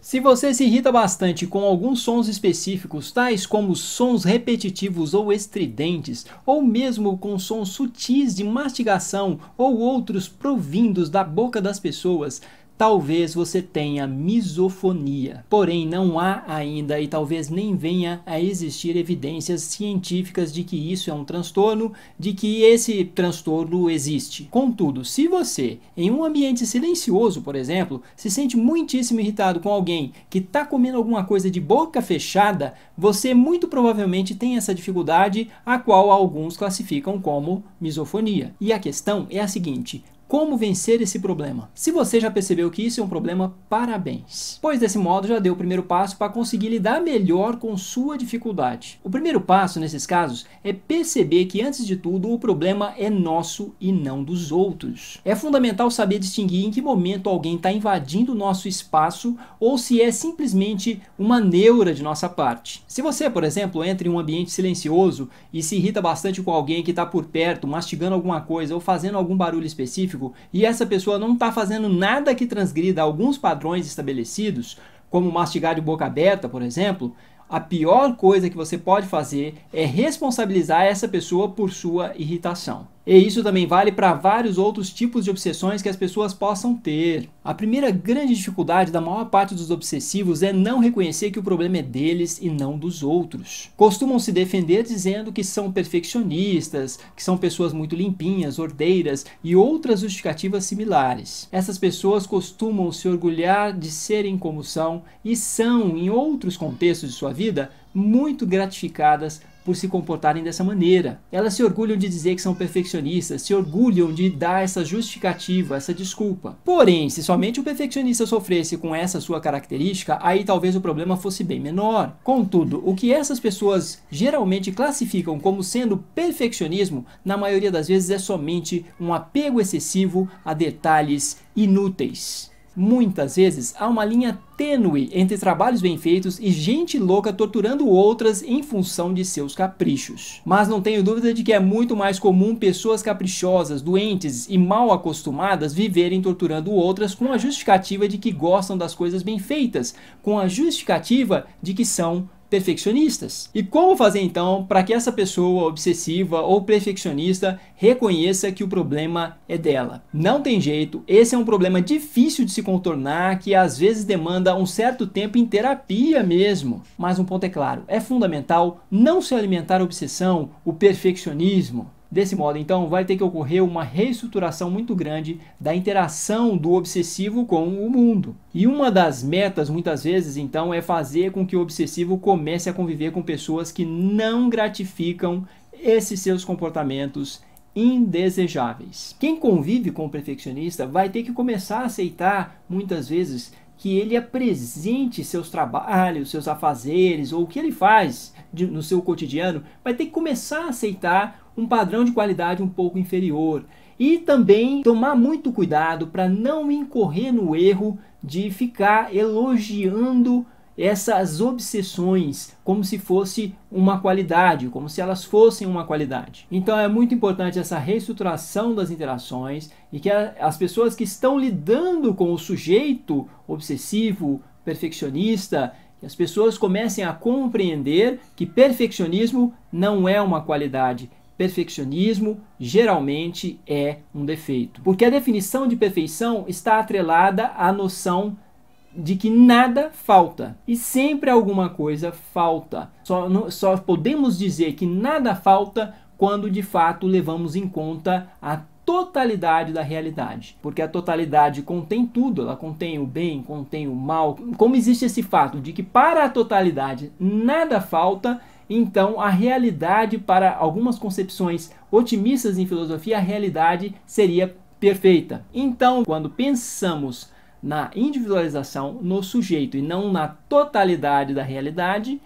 Se você se irrita bastante com alguns sons específicos, tais como sons repetitivos ou estridentes, ou mesmo com sons sutis de mastigação ou outros provindos da boca das pessoas, talvez você tenha misofonia. Porém, não há ainda e talvez nem venha a existir evidências científicas de que isso é um transtorno, de que esse transtorno existe. Contudo, se você, em um ambiente silencioso, por exemplo, se sente muitíssimo irritado com alguém que está comendo alguma coisa de boca fechada, você muito provavelmente tem essa dificuldade, a qual alguns classificam como misofonia. E a questão é a seguinte: como vencer esse problema? Se você já percebeu que isso é um problema, parabéns! Pois desse modo já deu o primeiro passo para conseguir lidar melhor com sua dificuldade. O primeiro passo nesses casos é perceber que, antes de tudo, o problema é nosso e não dos outros. É fundamental saber distinguir em que momento alguém está invadindo o nosso espaço ou se é simplesmente uma neura de nossa parte. Se você, por exemplo, entra em um ambiente silencioso e se irrita bastante com alguém que está por perto, mastigando alguma coisa ou fazendo algum barulho específico, e essa pessoa não está fazendo nada que transgrida alguns padrões estabelecidos, como mastigar de boca aberta, por exemplo, a pior coisa que você pode fazer é responsabilizar essa pessoa por sua irritação. E isso também vale para vários outros tipos de obsessões que as pessoas possam ter. A primeira grande dificuldade da maior parte dos obsessivos é não reconhecer que o problema é deles e não dos outros. Costumam se defender dizendo que são perfeccionistas, que são pessoas muito limpinhas, ordeiras e outras justificativas similares. Essas pessoas costumam se orgulhar de serem como são e são, em outros contextos de sua vida, muito gratificadas por se comportarem dessa maneira. Elas se orgulham de dizer que são perfeccionistas, se orgulham de dar essa justificativa, essa desculpa. Porém, se somente o perfeccionista sofresse com essa sua característica, aí talvez o problema fosse bem menor. Contudo, o que essas pessoas geralmente classificam como sendo perfeccionismo, na maioria das vezes é somente um apego excessivo a detalhes inúteis. Muitas vezes há uma linha tênue entre trabalhos bem feitos e gente louca torturando outras em função de seus caprichos. Mas não tenho dúvida de que é muito mais comum pessoas caprichosas, doentes e mal acostumadas viverem torturando outras com a justificativa de que gostam das coisas bem feitas, com a justificativa de que são perfeccionistas. E como fazer então para que essa pessoa obsessiva ou perfeccionista reconheça que o problema é dela? Não tem jeito, esse é um problema difícil de se contornar, que às vezes demanda um certo tempo em terapia mesmo. Mas um ponto é claro, é fundamental não se alimentar a obsessão, o perfeccionismo. Desse modo, então, vai ter que ocorrer uma reestruturação muito grande da interação do obsessivo com o mundo. E uma das metas, muitas vezes, então, é fazer com que o obsessivo comece a conviver com pessoas que não gratificam esses seus comportamentos indesejáveis. Quem convive com o perfeccionista vai ter que começar a aceitar, muitas vezes, que ele apresente seus trabalhos, seus afazeres, ou o que ele faz no seu cotidiano, vai ter que começar a aceitar um padrão de qualidade um pouco inferior. E também tomar muito cuidado para não incorrer no erro de ficar elogiando essas obsessões como se fosse uma qualidade, como se elas fossem uma qualidade. Então é muito importante essa reestruturação das interações e que as pessoas que estão lidando com o sujeito obsessivo, perfeccionista, que as pessoas comecem a compreender que perfeccionismo não é uma qualidade. Perfeccionismo geralmente é um defeito. Porque a definição de perfeição está atrelada à noção de que nada falta. E sempre alguma coisa falta. Só podemos dizer que nada falta quando de fato levamos em conta a totalidade da realidade. Porque a totalidade contém tudo. Ela contém o bem, contém o mal. Como existe esse fato de que para a totalidade nada falta, então a realidade, para algumas concepções otimistas em filosofia, a realidade seria perfeita. Então, quando pensamos na individualização, no sujeito e não na totalidade da realidade,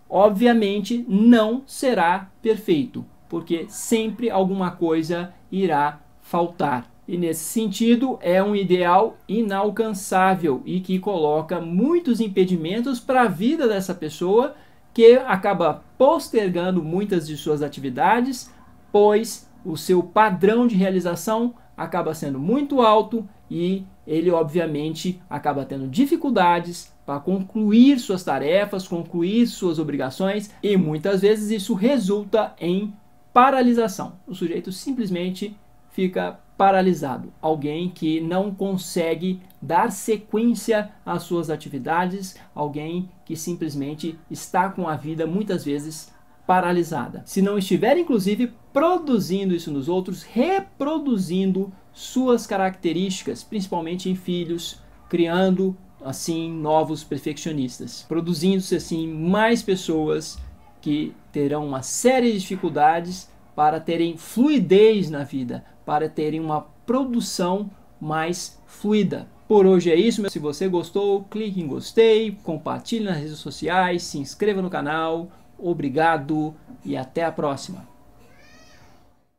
obviamente não será perfeito, porque sempre alguma coisa irá faltar. E nesse sentido é um ideal inalcançável e que coloca muitos impedimentos para a vida dessa pessoa, que acaba postergando muitas de suas atividades, pois o seu padrão de realização acaba sendo muito alto e ele obviamente acaba tendo dificuldades para concluir suas tarefas, concluir suas obrigações, e muitas vezes isso resulta em paralisação. O sujeito simplesmente fica paralisado, alguém que não consegue dar sequência às suas atividades, alguém que simplesmente está com a vida muitas vezes paralisada. Se não estiver inclusive produzindo isso nos outros, reproduzindo suas características, principalmente em filhos, criando assim novos perfeccionistas, produzindo-se assim mais pessoas que terão uma série de dificuldades para terem fluidez na vida, para terem uma produção mais fluida. Por hoje é isso. Se você gostou, clique em gostei, compartilhe nas redes sociais, se inscreva no canal. Obrigado e até a próxima.